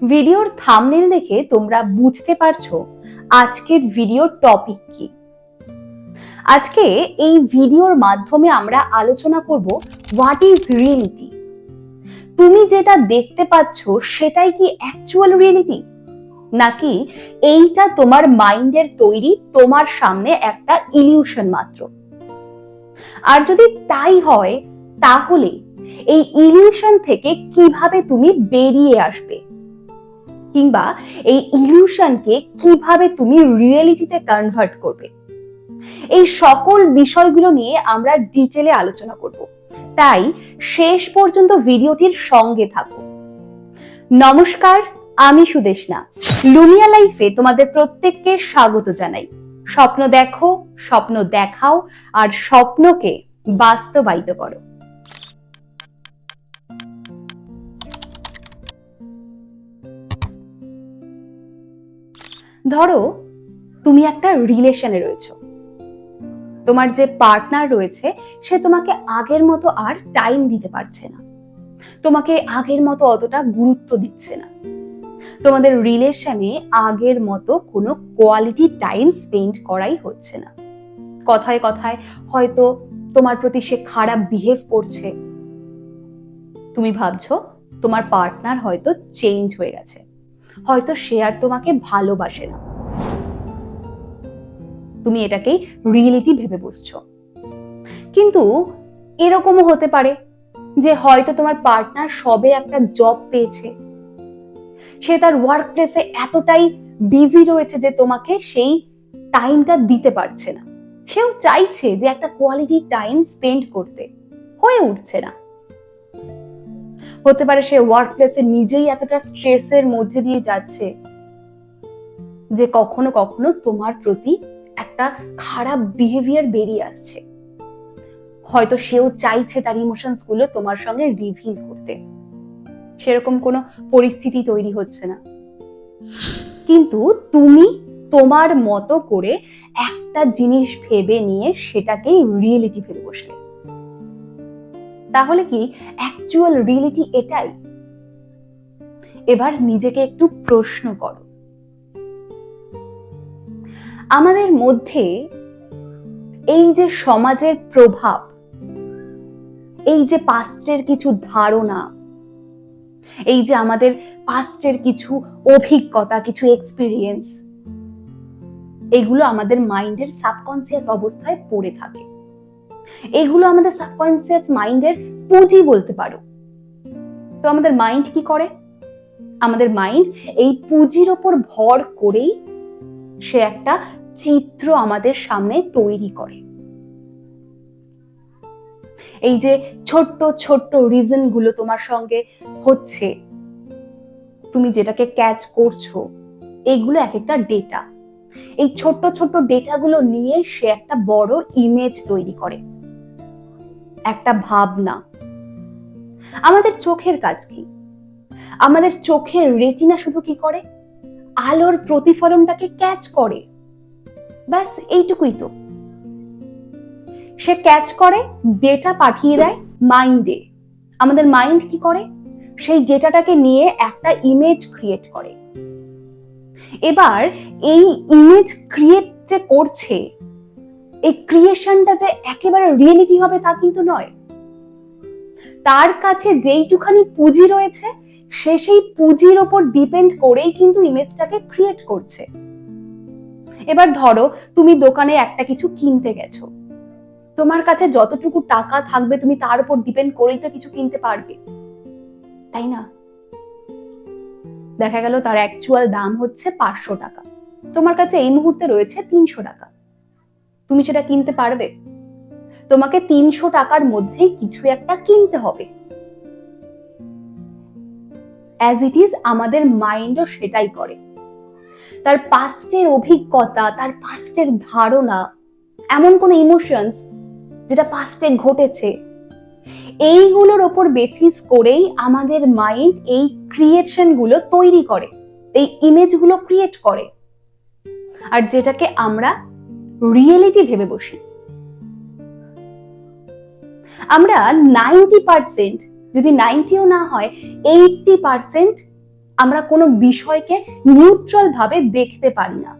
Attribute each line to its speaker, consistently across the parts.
Speaker 1: ভিডিওর থাম্বনেল দেখে তোমরা বুঝতে পারছো আজকের ভিডিওর টপিক কি। আজকে এই ভিডিওর মাধ্যমে আমরা আলোচনা করব হোয়াট ইজ রিয়েলিটি। তুমি যেটা দেখতে পাচ্ছ সেটাই কি অ্যাকচুয়াল রিয়েলিটি, নাকি এইটা তোমার মাইন্ডের তৈরি তোমার সামনে একটা ইলিউশন মাত্র? আর যদি তাই হয় তাহলে এই ইলিউশন থেকে কিভাবে তুমি বেরিয়ে আসবে, কিংবা এই ইলিউশনকে কিভাবে তুমি রিয়েলিটিতে কনভার্ট করবে, এই সকল বিষয়গুলো নিয়ে আমরা ডিটেলে আলোচনা করব। তাই শেষ পর্যন্ত ভিডিওটির সঙ্গে থাকো। নমস্কার, আমি সুদেশনা। লুমিয়া লাইফে তোমাদের প্রত্যেককে স্বাগত জানাই। স্বপ্ন দেখো, স্বপ্ন দেখাও, আর স্বপ্নকে বাস্তবায়িত করো। ধরো তুমি একটা রিলেশনে রয়েছো, তোমার যে পার্টনার রয়েছে সে তোমাকে আগের মতো আর টাইম দিতে পারছে না, তোমাকে আগের মতো অতটা গুরুত্ব দিচ্ছে না, তোমাদের রিলেশনে আগের মতো কোনো কোয়ালিটি টাইম স্পেন্ড করাই হচ্ছে না। কথায় কথায় হয়তো তোমার প্রতি সে খারাপ বিহেভ করছে। তুমি ভাবছো তোমার পার্টনার হয়তো চেঞ্জ হয়ে গেছে, হয়তো সে আর তোমাকে ভালোবাসে না। তুমি এটাকেই রিয়েলিটি ভেবে বসছো। কিন্তু এরকমও হতে পারে যে হয়তো তোমার পার্টনার সবে একটা জব পেয়েছে, সে তার ওয়ার্ক প্লেসে এতটাই বিজি রয়েছে যে তোমাকে সেই টাইমটা দিতে পারছে না। সেও চাইছে যে একটা কোয়ালিটি টাইম স্পেন্ড করতে, হয়ে উঠছে না। হতে পারে সে ওয়ার্ক প্লেসে নিজেই এতটা স্ট্রেসের মধ্যে দিয়ে যাচ্ছে যে কখনো কখনো তোমার প্রতি একটা খারাপ বিহেভিয়ার বেরিয়ে আসছে। হয়তো সেও চাইছে তার ইমোশনস গুলো তোমার সঙ্গে রিভিল করতে, সেরকম কোনো পরিস্থিতি তৈরি হচ্ছে না। কিন্তু তুমি তোমার মতো করে একটা জিনিস ভেবে নিয়ে সেটাকেই রিয়েলিটি ভেবে বসলে। তাহলে কি অ্যাকচুয়াল রিয়েলিটি এটাই? এবার নিজেকে একটু প্রশ্ন করো। আমাদের মধ্যে এই যে সমাজের প্রভাব, এই যে পাস্টের কিছু ধারণা, এই যে আমাদের পাস্টের কিছু অভিজ্ঞতা, কিছু এক্সপিরিয়েন্স, এগুলো আমাদের মাইন্ডের সাবকনসিয়াস অবস্থায় পড়ে থাকে। এগুলো আমাদের সাবকনসিয়াস মাইন্ডের পুঁজি বলতে পারো। তো আমাদের মাইন্ড কি করে? আমাদের মাইন্ড এই পুঁজির ওপর ভর করেই সে একটা চিত্র আমাদের সামনে তৈরি করে। এই যে ছোট্ট ছোট্ট রিজন গুলো তোমার সঙ্গে হচ্ছে, তুমি যেটাকে ক্যাচ করছো, এগুলো এক একটা ডেটা। এই ছোট্ট ছোট্ট ডেটাগুলো নিয়ে সে একটা বড় ইমেজ তৈরি করে, একটা ভাবনা। আমাদের চোখের কাজ কি? আমাদের চোখের রেটিনা শুধু কি করে? আলোর প্রতিফলনটাকে ক্যাচ করে, ব্যাস এইটুকুই তো। সে ক্যাচ করে, ডেটা পাঠিয়ে দেয় মাইন্ডে। আমাদের মাইন্ড কি করে? সেই ডেটাটাকে নিয়ে একটা ইমেজ ক্রিয়েট করে। এবার এই ইমেজ ক্রিয়েট যে করছে, এই ক্রিয়েশনটা যে একেবারে রিয়েলিটি হবে তা কিন্তু নয়। তার কাছে যেইটুখানি পুঁজি রয়েছে সে সেই পুঁজির ওপর ডিপেন্ড করেই কিন্তু ইমেজটাকে ক্রিয়েট করছে। এবার ধরো তুমি দোকানে একটা কিছু কিনতে গেছো, তোমার কাছে যতটুকু টাকা থাকবে তুমি তার উপর ডিপেন্ড করেই তো কিছু কিনতে পারবে, তাই না? দেখা গেল তার অ্যাকচুয়াল দাম হচ্ছে 500 টাকা, তোমার কাছে এই মুহূর্তে রয়েছে 300 টাকা, তুমি সেটা কিনতে পারবে? তোমাকে 300 টাকার মধ্যেই কিছু একটা কিনতে হবে। অ্যাজ ইট ইজ আমাদের মাইন্ডও সেটাই করে। তার পাস্টের অভিজ্ঞতা, তার পাস্টের ধারণা, এমন কোন ইমোশনস যেটা পাস্টে ঘটেছে, এইগুলোর ওপর বেসিস করেই আমাদের মাইন্ড এই ক্রিয়েশন গুলো তৈরি করে, এই ইমেজ গুলো ক্রিয়েট করে, আর যেটাকে আমরা রিয়েলিটি ভেবে বসি। আমরা 90%, যদি 90ও না হয় 80% আমরা কোনো বিষয়কে নিউট্রাল ভাবে দেখতে পারি না।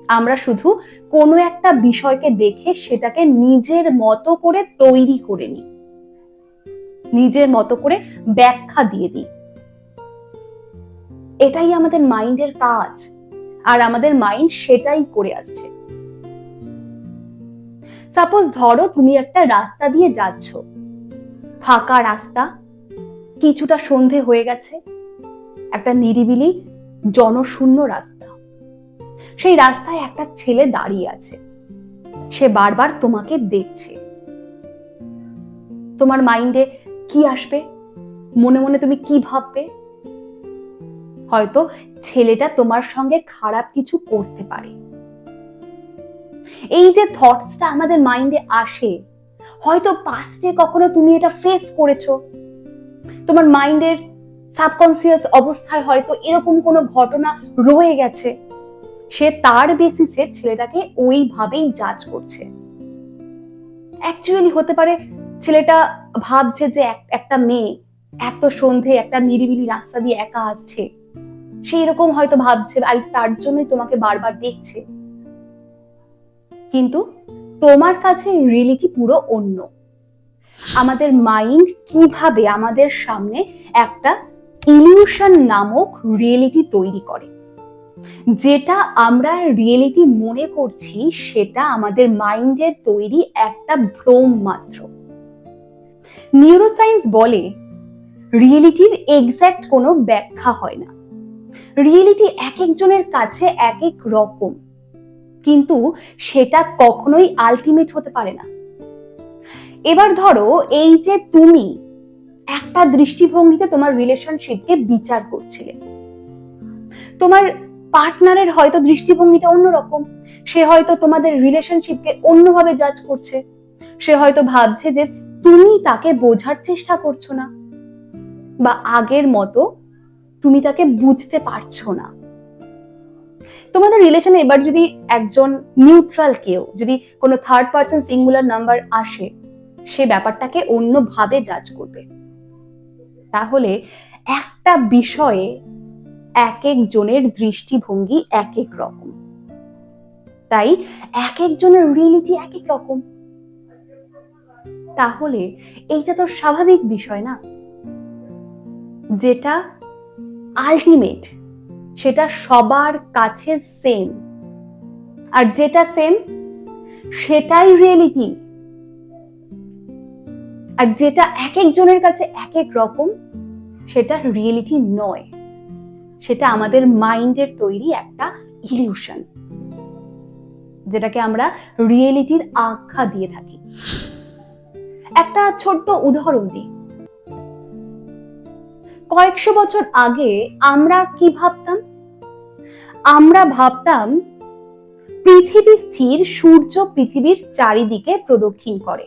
Speaker 1: আমরা শুধু কোনো একটা বিষয়কে দেখে সেটাকে নিজের মতো করে তৈরি করে নিই, নিজের মতো করে ব্যাখ্যা দিয়ে দিই। এটাই আমাদের মাইন্ডের কাজ, আর আমাদের মাইন্ড সেটাই করে আসছে। সাপোজ ধরো তুমি একটা রাস্তা দিয়ে যাচ্ছ, ফাঁকা রাস্তা, কিছুটা সন্ধে হয়ে গেছে, একটা নিরিবিলি জনশূন্য রাস্তা। সেই রাস্তায় একটা ছেলে দাঁড়িয়ে আছে, সে বারবার তোমাকে দেখছে। তোমার মাইন্ডে কি আসবে? মনে মনে তুমি কি ভাববে? হয়তো ছেলেটা তোমার সঙ্গে খারাপ কিছু করতে পারে। এই যে থটসটা আমাদের মাইন্ডে আসে, হয়তো পাস্টে কখনো তুমি এটা ফেস করেছো, তোমার মাইন্ডের সাবকনসিয়াস অবস্থায় হয়তো এরকম কোনো ঘটনা রয়ে গেছে, সে তার বেসিসে ছেলেটাকে ওইভাবেই জাজ করছে। অ্যাকচুয়ালি হতে পারে ছেলেটা ভাবছে যে একটা মেয়ে এত সন্ধে একটা নিরিবিলি রাস্তা দিয়ে একা আসছে, সেই রকম হয়তো ভাবছে, আর তার জন্যই তোমাকে বারবার দেখছে। কিন্তু তোমার কাছে রিয়েলিটি পুরো অন্য। আমাদের মাইন্ড কিভাবে আমাদের সামনে একটা ইলিউশন নামক রিয়েলিটি তৈরি করে, যেটা আমরা রিয়েলিটি মনে করছি সেটা আমাদের মাইন্ডের তৈরি একটা ভ্রম মাত্র। নিউরোসায়েন্স বলে রিয়েলিটির এক্স্যাক্ট কোনো ব্যাখ্যা হয় না। রিয়েলিটি এক একজনের কাছে এক এক রকম, কিন্তু সেটা কখনোই আলটিমেট হতে পারে না। এবার ধরো এই যে তুমি একটা দৃষ্টিভঙ্গিতে তোমার রিলেশনশিপকে বিচার করছিলে, তোমার পার্টনারের হয়তো দৃষ্টিভঙ্গিটা অন্যরকম, সে হয়তো তোমাদের রিলেশনশিপকে অন্যভাবে জাজ করছে। সে হয়তো ভাবছে যে তুমি তাকে বোঝার চেষ্টা করছো না, বা আগের মতো তুমি তাকে বুঝতে পারছো না। তোমাদের রিলেশনে এবার যদি একজন নিউট্রাল কেউ, যদি কোনো থার্ড পার্সন সিঙ্গুলার নাম্বার আসে, সে ব্যাপারটাকে অন্যভাবে জাজ করবে। তাহলে একটা বিষয়ে এক একজনের দৃষ্টিভঙ্গি এক এক রকম, তাই এক একজনের রিয়েলিটি এক এক রকম। তাহলে এইটা তো স্বাভাবিক বিষয় না? যেটা আলটিমেট সেটা সবার কাছে সেম, আর যেটা সেম সেটাই রিয়েলিটি। আর যেটা এক একজনের কাছে এক এক রকম সেটা রিয়েলিটি নয়, সেটা আমাদের মাইন্ডের তৈরি একটা ইলিউশন, যেটাকে আমরা রিয়েলিটির আখ্যা দিয়ে থাকি। একটা ছোট্ট উদাহরণ দিই। কয়েকশো বছর আগে আমরা কি ভাবতাম? আমরা ভাবতাম পৃথিবী স্থির, সূর্য পৃথিবীর চারিদিকে প্রদক্ষিণ করে।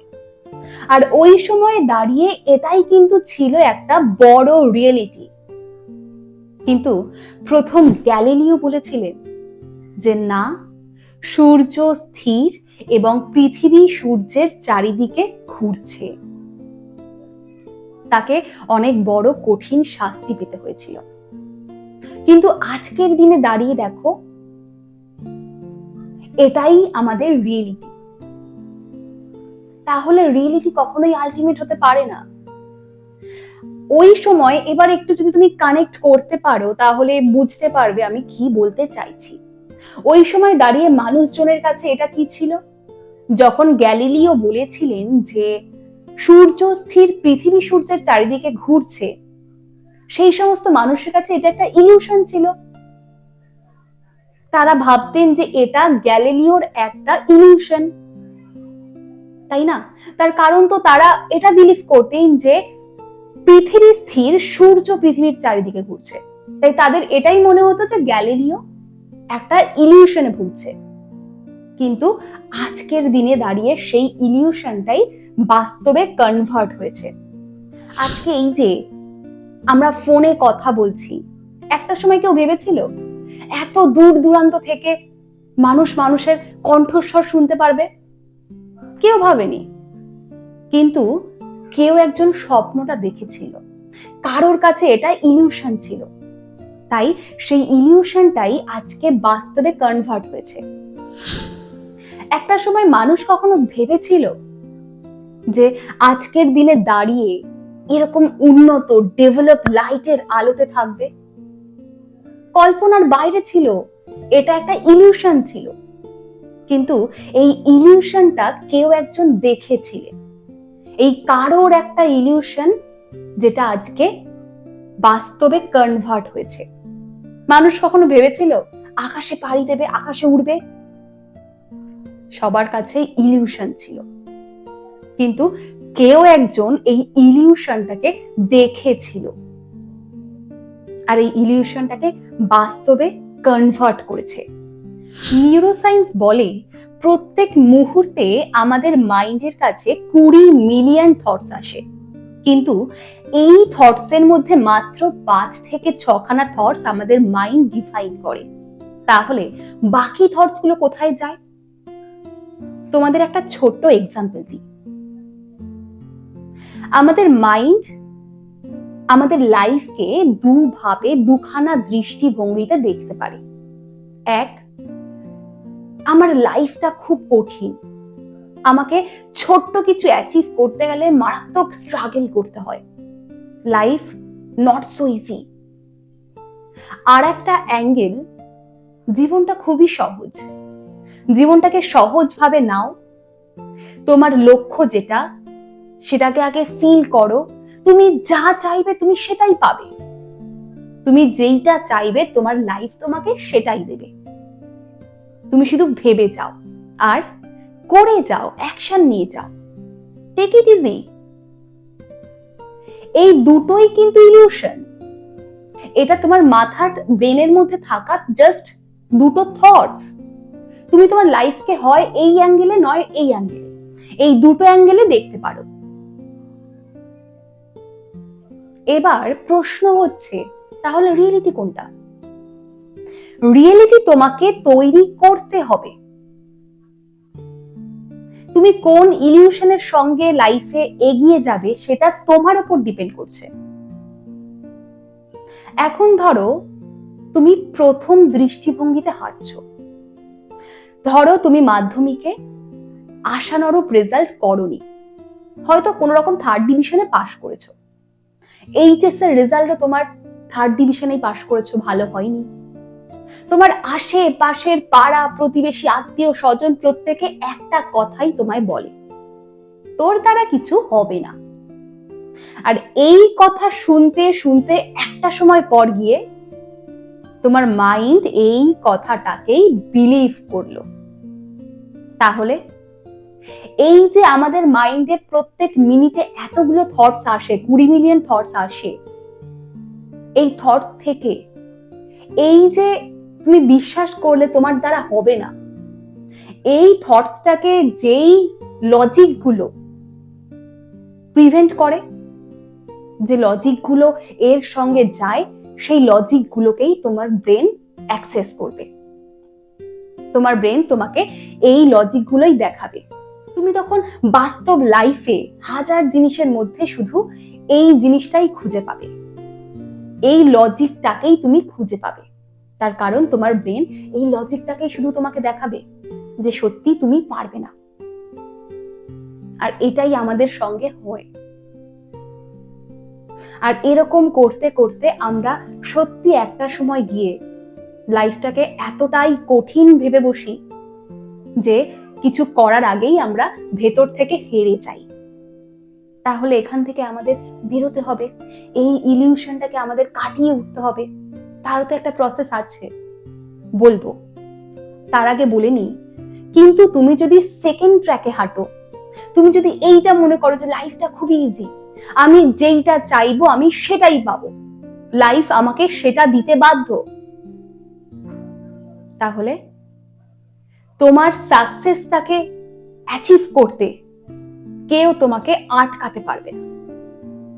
Speaker 1: আর ওই সময় দাঁড়িয়ে এটাই কিন্তু ছিল একটা বড় রিয়েলিটি। কিন্তু প্রথম গ্যালিলিও বলেছিলেন যে না, সূর্য স্থির এবং পৃথিবী সূর্যের চারিদিকে ঘুরছে। তাকে অনেক বড় কঠিন শাস্তি পেতে হয়েছিল। কিন্তু আজকের দিনে দাঁড়িয়ে দেখো, এটাই আমাদের রিয়েলিটি। তাহলে রিয়েলিটি কখনোই আলটিমেট হতে পারে না। ওই সময় এবার একটু যদি তুমি কানেক্ট করতে পারো, তাহলে বুঝতে পারবে আমি কি বলতে চাইছি। ওই সময় দাঁড়িয়ে মানুষজনের কাছে এটা কি ছিল? যখন গ্যালিলিও বলেছিলেন যে সূর্য স্থির, পৃথিবী সূর্যের চারিদিকে ঘুরছে, সেই সমস্ত মানুষের কাছে এটা একটা ইলিউশন ছিল। তারা ভাবতেন যে এটা গ্যালিলিওর একটা ইলিউশন, তাই না? তার কারণ তো তারা এটা বিলিভ করতেন যে পৃথিবী স্থির, সূর্য পৃথিবীর চারিদিকে ঘুরছে। তাই তাদের এটাই মনে হতো যে গ্যালিলিও একটা ইলিউশনে ভুগছে। কিন্তু আজকের দিনে দাঁড়িয়ে সেই ইলিউশনটাই বাস্তবে কনভার্ট হয়েছে। আজকে এই যে আমরা ফোনে কথা বলছি, একটা সময় কেউ ভেবেছিল এত দূর দূরান্ত থেকে মানুষ মানুষের কণ্ঠস্বর শুনতে পারবে? কেউ ভাবেনি। কিন্তু কেউ একজন স্বপ্নটা দেখেছিল কারোর কাছে এটা ইলিউশন ছিল, তাই সেই ইলিউশনটাই আজকে বাস্তবে কনভার্ট হয়েছে। একটা সময় মানুষ কখনো ভেবেছিল যে আজকের দিনে দাঁড়িয়ে এরকম উন্নত ডেভেলপ লাইটের আলোতে থাকবে? কল্পনার বাইরে ছিল, এটা একটা ইলিউশন ছিল। কিন্তু এই ইলিউশনটা কেউ একজন দেখেছিলেন, এই কারোর একটা ইলিউশন, যেটা আজকে বাস্তবে কনভার্ট হয়েছে। মানুষ কখনো ভেবেছিল আকাশে পাড়ি দেবে, আকাশে উড়বে? সবার কাছে ইলিউশন ছিল, কিন্তু কেউ একজন এই ইলিউশনটাকে দেখেছিল, আর এই ইলিউশনটাকে বাস্তবে কনভার্ট করেছে। নিউরোসায়েন্স বলে প্রত্যেক মুহূর্তে আমাদের মাইন্ডের কাছে 20 মিলিয়ন থটস আসে, কিন্তু এই থটসের মধ্যে মাত্র 5 থেকে 6খানা থটস আমাদের মাইন্ড ডিফাইন করে। তাহলে বাকি থটস গুলো কোথায় যায়? তোমাদের একটা ছোট্ট এক্সাম্পল দিই। আমাদের মাইন্ড আমাদের লাইফকে দুভাবে, দুখানা দৃষ্টিভঙ্গিতে দেখতে পারে। এক, আমার লাইফটা খুব কঠিন, আমাকে ছোট্ট কিছু অ্যাচিভ করতে গেলে মারাত্মক স্ট্রাগল করতে হয়, লাইফ নট সো ইজি। আর একটা অ্যাঙ্গেল, জীবনটা খুবই সহজ, জীবনটাকে সহজভাবে নাও, তোমার লক্ষ্য যেটা সেটাকে আগে ফিল করো, তুমি যা চাইবে তুমি সেটাই পাবে, তুমি যেইটা চাইবে তোমার লাইফ তোমাকে সেটাই দেবে। তুমি শুধু ভেবে যাও আর করে যাও, অ্যাকশন নিয়ে যাও, টেক ইট ইজি। এই দুটোই কিন্তু ইলিউশন। এটা তোমার মাথার ব্রেনের মধ্যে থাকা জাস্ট দুটো থটস। তুমি তোমার লাইফকে হয় এই অ্যাঙ্গেলে নয় এই অ্যাঙ্গেলে, এই দুটো অ্যাঙ্গেলে দেখতে পারো। এবার প্রশ্ন হচ্ছে, তাহলে রিয়েলিটি কোনটা? রিয়েলিটি তোমাকে তৈরি করতে হবে। তুমি কোন ইলিউশনের সঙ্গে লাইফে এগিয়ে যাবে সেটা তোমার উপর ডিপেন্ড করছে। এখন ধরো তুমি প্রথম দৃষ্টিভঙ্গিতে হাঁটছো, ধরো তুমি মাধ্যমিকে আশানুরূপ রেজাল্ট করোনি, হয়তো কোনো রকম 3rd ডিভিশনে পাশ করেছো, এইচএস এর রেজাল্টও তোমার 3rd ডিভিশনেই পাশ করেছো, ভালো হয়নি। তোমার আশেপাশের পাড়া প্রতিবেশী আত্মীয় স্বজন প্রত্যেকে একটা কথাই তোমায় বলে, তোর দ্বারা কিছু হবে না। আর এই কথা শুনতে শুনতে একটা সময় পর গিয়ে তোমার মাইন্ড এই কথাটাকেই বিলিভ করলো। তাহলে এই যে আমাদের মাইন্ডে প্রত্যেক মিনিটে এতগুলো থটস আসে, 20 মিলিয়ন থটস আসে, এই থটস থেকে এই যে তুমি বিশ্বাস করলে তোমার দ্বারা হবে না, এই থটসটাকে যেই লজিক গুলো প্রিভেন্ট করে, যে লজিক গুলো এর সঙ্গে যায়, সেই লজিক গুলোকেই তোমার ব্রেন অ্যাক্সেস করবে। তোমার ব্রেন তোমাকে এই লজিক গুলোই দেখাবে। তুমি তখন বাস্তব লাইফে হাজার জিনিসের মধ্যে শুধু এই জিনিসটাই খুঁজে পাবে, এই লজিকটাকেই তুমি খুঁজে পাবে। তার কারণ তোমার ব্রেন এই লজিকটাকেই শুধু তোমাকে দেখাবে যে সত্যি তুমি পারবে না। আর এটাই আমাদের সঙ্গে হয়। আর এরকম করতে করতে আমরা সত্যি একটা সময় গিয়ে লাইফটাকে এতটাই কঠিন ভেবে বসি যে কিছু করার আগেই আমরা ভেতর থেকে হেরে যাই। তাহলে এখান থেকে আমাদের বেরোতে হবে, এই ইলিউশনটাকে আমাদের কাটিয়ে উঠতে হবে। তারও তো একটা প্রসেস আছে, বলবো। তার আগে বলে নি, কিন্তু তুমি যদি সেকেন্ড ট্র্যাকে হাঁটো, তুমি যদি এইটা মনে করো যে লাইফটা খুবই ইজি, আমি যেইটা চাইবো আমি সেটাই পাবো, লাইফ আমাকে সেটা দিতে বাধ্য, তাহলে তোমার সাকসেসটাকে অ্যাচিভ করতে কেউ তোমাকে আটকাতে পারবে না।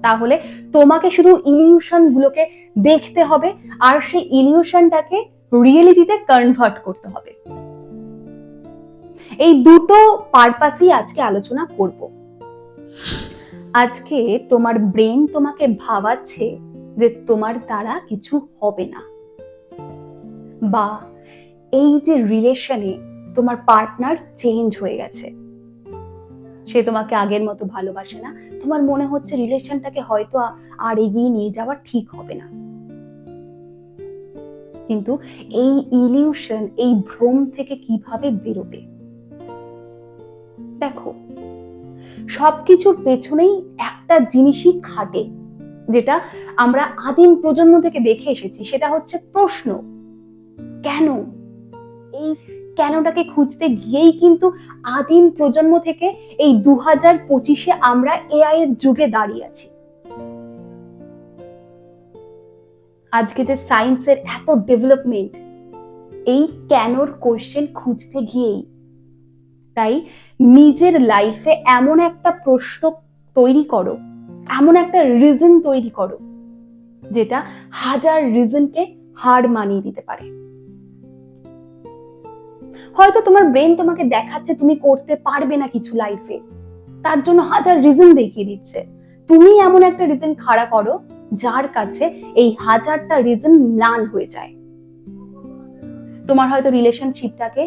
Speaker 1: তাহলে তোমাকে শুধু ইলিউশন গুলোকে দেখতে হবে আর সেই ইলিউশনটাকে রিয়েলিটিতে কনভার্ট করতে হবে। এই দুটো পারপাসই আজকে আলোচনা করব। আজকে তোমার ব্রেন তোমাকে ভাবাচ্ছে যে তোমার দ্বারা কিছু হবে না, বা এই যে রিলেশনে তোমার পার্টনার চেঞ্জ হয়ে গেছে, সে তোমাকে আগের মতো ভালোবাসে না, তোমার মনে হচ্ছে রিলেশনটাকে হয়তো আর এগিয়ে নিয়ে যাওয়া ঠিক হবে না। কিন্তু এই ইলিউশন, এই ভ্রম থেকে কিভাবে বেরোবে? দেখো, সবকিছুর পেছনেই একটা জিনিসই খাটে, যেটা আমরা আদিম প্রজন্ম থেকে দেখে এসেছি, সেটা হচ্ছে প্রশ্ন। কেন? এই কেনটাকে খুঁজতে গিয়েই কিন্তু আদিম প্রজন্ম থেকে এই 2025-এ আমরা এআই এর যুগে দাঁড়িয়ে আছি। আজকে যে সায়েন্সের এত ডেভেলপমেন্ট, এই কেনর কোশ্চেন খুঁজতে গিয়েই। তাই নিজের লাইফে এমন একটা প্রশ্ন তৈরি করো, এমন একটা রিজন তৈরি করো, যেটা হাজার রিজনকে হার মানিয়ে দিতে পারে। হয়তো তোমার ব্রেন তোমাকে দেখাচ্ছে তুমি করতে পারবে না কিছু লাইফে, তার জন্য হাজার রিজন দেখিয়ে দিচ্ছে। তুমি এমন একটা রিজন খাড়া করো যার কাছে এই হাজারটা রিজন ম্লান হয়ে যায়। তোমার হয়তো রিলেশনশিপটাকে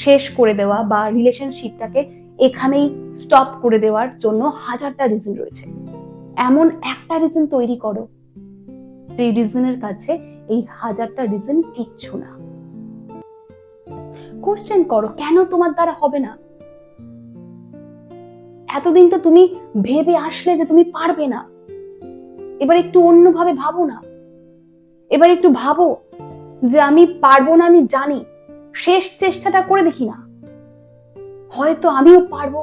Speaker 1: শেষ করে দেওয়া বা রিলেশনশিপটাকে এখানেই স্টপ করে দেওয়ার জন্য হাজারটা রিজন রয়েছে। এমন একটা রিজন তৈরি করো যে রিজনের কাছে এই হাজারটা রিজন কিচ্ছু না। কোশ্চেন করো, কেন তোমার দ্বারা হবে না? এতদিন তো তুমি ভেবে আসলে যে তুমি পারবে না, এবার একটু অন্যভাবে ভাবো না। এবার একটু ভাবো যে আমি পারবো না, আমি জানি, শেষ চেষ্টাটা করে দেখি না, হয়তো আমিও পারবো।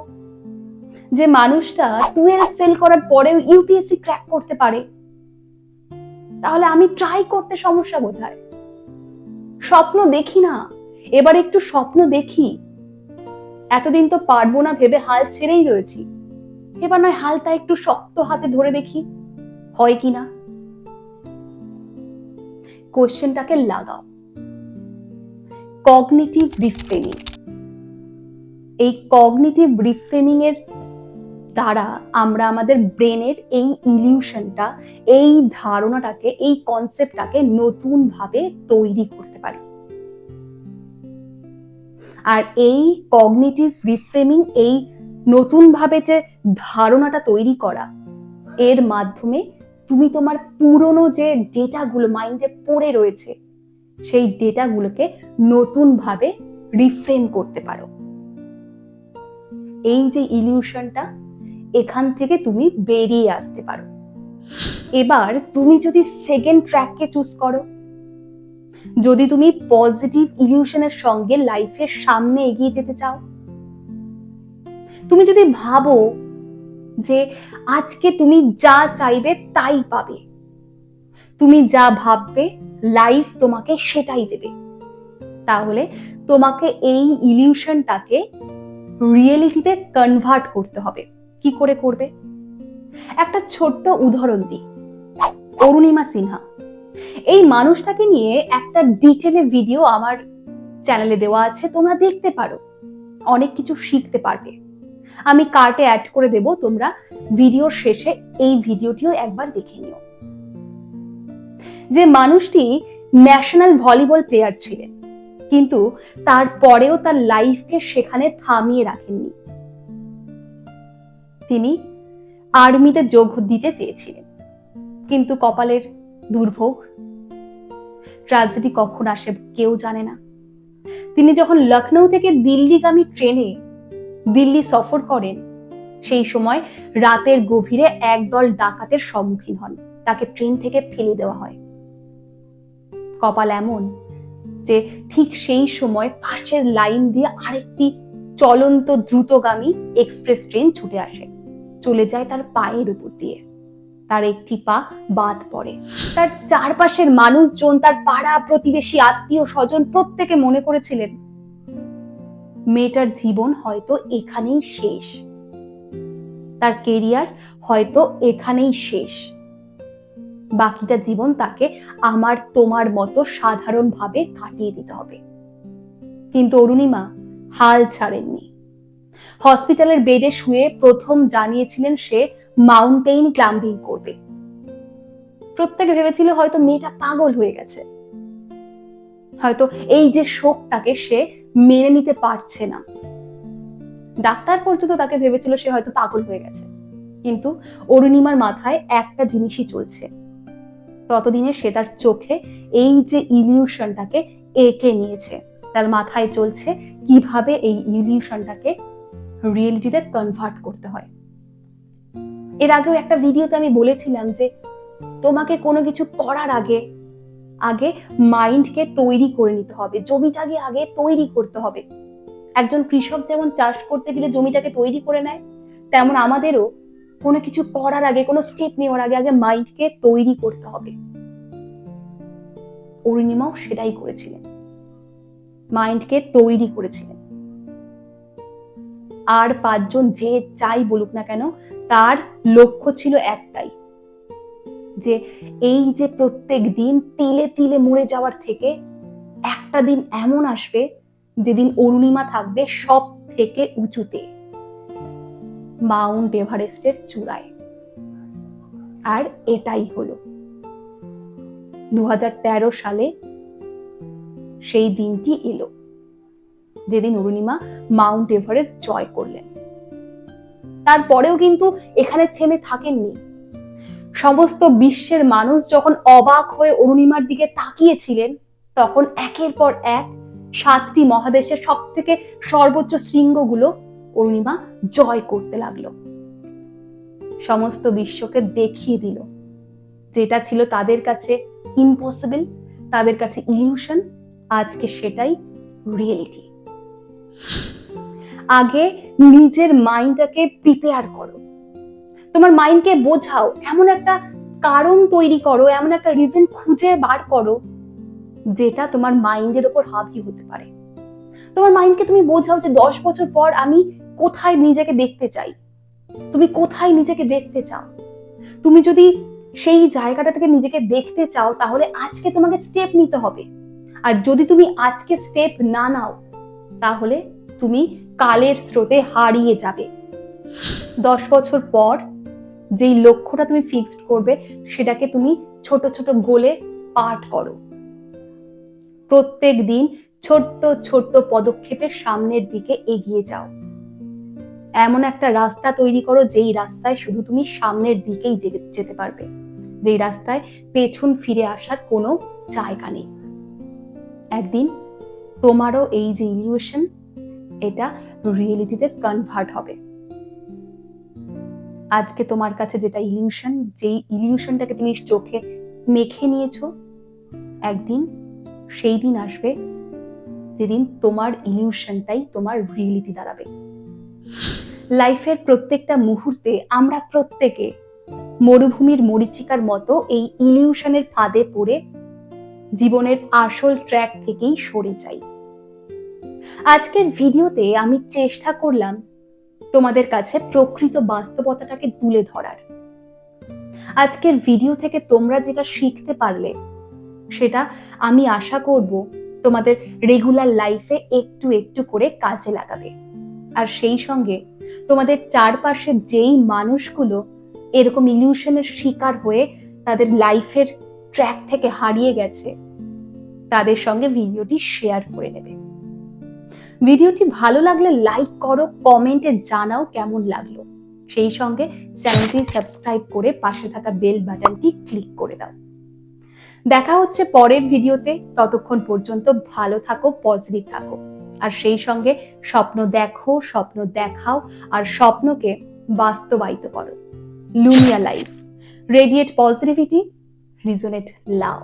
Speaker 1: যে মানুষটা 12 ফেল করার পরেও ইউপিএসসি ক্র্যাক করতে পারে, তাহলে আমি ট্রাই করতে সমস্যা কোথায়? স্বপ্ন দেখি না, এবার একটু স্বপ্ন দেখি। এতদিন তো পারবো না ভেবে হাল ছেড়েই রয়েছি, এবার নয় হালটা একটু শক্ত হাতে ধরে দেখি হয় কিনা। কোশ্চেনটাকে লাগাও। Cognitive reframing. এই কগনিটিভ রিফ্রেমিং এর দ্বারা আমরা আমাদের ব্রেনের এই ইলিউশনটা, এই ধারণাটাকে, এই কনসেপ্টটাকে নতুন ভাবে তৈরি করতে পারি। আর এই কগনিটিভ রিফ্রেমিং, এই নতুন ভাবে যে ধারণাটা তৈরি করা, এর মাধ্যমে তুমি তোমার পুরনো যে ডেটাগুলো মাইন্ডে পড়ে রয়েছে, সেই ডেটাগুলোকে নতুন ভাবে রিফ্রেম করতে পারো। এই যে ইলিউশনটা, এখান থেকে তুমি বেরিয়ে আসতে পারো। এবার তুমি যদি সেকেন্ড ট্র্যাককে চুজ করো, যদি তুমি পজিটিভ ইলিউশনের সঙ্গে লাইফের সামনে এগিয়ে যেতে চাও, তুমি যদি ভাবো যে আজকে তুমি যা চাইবে তাই পাবে, তুমি যা ভাববে লাইফ তোমাকে সেটাই দেবে, তাহলে তোমাকে এই ইলিউশনটাকে রিয়েলিটিতে কনভার্ট করতে হবে। কি করে করবে? একটা ছোট্ট উদাহরণ দিই। অরুণিমা সিনহা, এই মানুষটাকে নিয়ে একটা ডিটেলে ভিডিও আমার চ্যানেলে দেওয়া আছে, তোমরা দেখতে পারো, অনেক কিছু শিখতে পারবে। আমি কার্টে অ্যাড করে দেব, তোমরা ভিডিওর শেষে এই ভিডিওটিও একবার দেখে নিও। যে মানুষটি ন্যাশনাল ভলিবল প্লেয়ার ছিলেন, কিন্তু তারপরেও তার লাইফকে সেখানে থামিয়ে রাখেননি। তিনি আর্মিতে যোগ দিতে চেয়েছিলেন, কিন্তু কপালের দুর্ভোগ, ট্র্যাজেডি কখন আসে কেউ জানে না। তিনি যখন লখনৌ থেকে দিল্লিগামী ট্রেনে দিল্লি সফর করেন, সেই সময় রাতের গভীরে একদল ডাকাতের সম্মুখীন হন, তাকে ট্রেন থেকে ফেলে দেওয়া হয়। কপাল এমন যে ঠিক সেই সময় পাশের লাইন দিয়ে আরেকটি চলন্ত দ্রুতগামী এক্সপ্রেস ট্রেন ছুটে আসে, চলে যায় তার পায়ের উপর দিয়ে। তার একটি পা বাদ পড়ে। তার চারপাশের মানুষজন, তার পাড়া প্রতিবেশী, আত্মীয় স্বজন প্রত্যেকে মনে করেছিলেন মেয়েটার জীবন হয়তো এখানেই শেষ, তার কেরিয়ার হয়তো এখানেই শেষ, বাকিটা জীবন তাকে আমার তোমার মতো সাধারণভাবে কাটিয়ে দিতে হবে। কিন্তু অরুণিমা হাল ছাড়েননি। হসপিটালের বেডে শুয়ে প্রথম জানিয়েছিলেন সে মাউন্টেইন ক্লাম্বিং করবে। প্রত্যেকে ভেবেছিল হয়তো মেয়েটা পাগল হয়ে গেছে, হয়তো এই যে শোকটাকে সে মেনে নিতে পারছে না। ডাক্তার পর্যন্ত তাকে ভেবেছিল সে হয়তো পাগল হয়ে গেছে। কিন্তু অরুণিমার মাথায় একটা জিনিসই চলছে, ততদিনে সে তার চোখে এই যে ইলিউশনটাকে এঁকে নিয়েছে। তার মাথায় চলছে কিভাবে এই ইলিউশনটাকে রিয়েলিটিতে কনভার্ট করতে হয়। এর আগেও একটা ভিডিওতে আমি বলেছিলাম যে তোমাকে কোনো কিছু করার আগে আগে মাইন্ডকে তৈরি করে নিতে হবে, জমিটাকে আগে তৈরি করতে হবে। একজন কৃষক যেমন চাষ করতে গেলে জমিটাকে তৈরি করে নেয়, তেমন আমাদেরও কোনো কিছু করার আগে, কোনো স্টেপ নেওয়ার আগে আগে মাইন্ডকে তৈরি করতে হবে। অরুণিমাও সেটাই করেছিলেন, মাইন্ডকে তৈরি করেছিলেন। আর পাঁচজন যে যাই বলুক না কেন, তার লক্ষ্য ছিল একটাই, যে এই যে প্রত্যেক দিন তিলে তিলে মরে যাওয়ার থেকে একটা দিন এমন আসবে যেদিন অরুণিমা থাকবে সব থেকে উঁচুতে, মাউন্ট এভারেস্টের চূড়ায়। আর এটাই হলো 2013 সালে সেই দিনটি এলো, যেদিন অরুণিমা মাউন্ট এভারেস্ট জয় করলেন। তারপরেও কিন্তু এখানে থেমে থাকেননি। সমস্ত বিশ্বের মানুষ যখন অবাক হয়ে অরুণিমার দিকে তাকিয়েছিলেন, তখন একের পর এক 7টি মহাদেশের সব থেকে সর্বোচ্চ শৃঙ্গগুলো অরুণিমা জয় করতে লাগলো। সমস্ত বিশ্বকে দেখিয়ে দিল যেটা ছিল তাদের কাছে ইম্পসিবল, তাদের কাছে ইলিউশন, আজকে সেটাই রিয়েলিটি। আগে নিজের মাইন্ডটাকে প্রিপেয়ার করো, তোমার মাইন্ডকে বোঝাও, এমন একটা কারণ তৈরি করো, এমন একটা রিজন খুঁজে বার করো যেটা তোমার মাইন্ডের উপর হাবি হতে পারে। তোমার মাইন্ডকে তুমি বোঝাও যে 10 বছর পর আমি কোথায় নিজেকে দেখতে চাই, তুমি কোথায় নিজেকে দেখতে চাও। তুমি যদি সেই জায়গাটা থেকে নিজেকে দেখতে চাও, তাহলে আজকে তোমাকে স্টেপ নিতে হবে। আর যদি তুমি আজকে স্টেপ না নাও, তাহলে তুমি কালের স্রোতে হারিয়ে যাবে। 10 বছর পর যেই লক্ষ্যটা তুমি ফিক্সড করবে, সেটাকে তুমি ছোট ছোট গোলে পার্ট করো। প্রত্যেক দিন ছোট্ট ছোট্ট পদক্ষেপে সামনের দিকে এগিয়ে যাও। এমন একটা রাস্তা তৈরি করো যেই রাস্তায় শুধু তুমি সামনের দিকেই যেতে পারবে, যেই রাস্তায় পেছন ফিরে আসার কোনো জায়গা নেই। একদিন তোমারও এই যে ইলিউশন, এটা রিয়েলিটিতে কনভার্ট হবে। আজকে তোমার কাছে যেটা ইলিউশন, যেই ইলিউশনটাকে তুমি চোখে মেখে নিয়েছো, একদিন সেই দিন আসবে যেদিন তোমার ইলিউশনটাই তোমার রিয়েলিটি দাঁড়াবে। লাইফের প্রত্যেকটা মুহূর্তে আমরা প্রত্যেকে মরুভূমির মরীচিকার মতো এই ইলিউশনের ফাঁদে পড়ে জীবনের আসল ট্র্যাক থেকেই সরে যাই। আজকের ভিডিওতে আমি চেষ্টা করলাম তোমাদের কাছে প্রকৃত বাস্তবতাটাকে তুলে ধরার। আজকের ভিডিও থেকে তোমরা যেটা শিখতে পারলে, সেটা আমি আশা করব তোমাদের রেগুলার লাইফে একটু একটু করে কাজে লাগাবে। আর সেই সঙ্গে তোমাদের চারপাশে যেই মানুষগুলো এরকম ইলিউশনের শিকার হয়ে তাদের লাইফের ট্র্যাক থেকে হারিয়ে গেছে, তাদের সঙ্গে ভিডিওটি শেয়ার করে নেবে। ভিডিওটি ভালো লাগলে লাইক করো, কমেন্টে জানাও কেমন লাগলো। সেই সঙ্গে চ্যানেলটি সাবস্ক্রাইব করে পাশে থাকা বেল বাটনটি ক্লিক করে দাও। দেখা হচ্ছে পরের ভিডিওতে। ততক্ষণ পর্যন্ত ভালো থাকো, পজিটিভ থাকো, আর সেই সঙ্গে স্বপ্ন দেখো, স্বপ্ন দেখাও, আর স্বপ্নকে বাস্তবায়িত করো। লুমিয়া লাইফ, রেডিয়েট পজিটিভিটি, রিজনেট লাভ।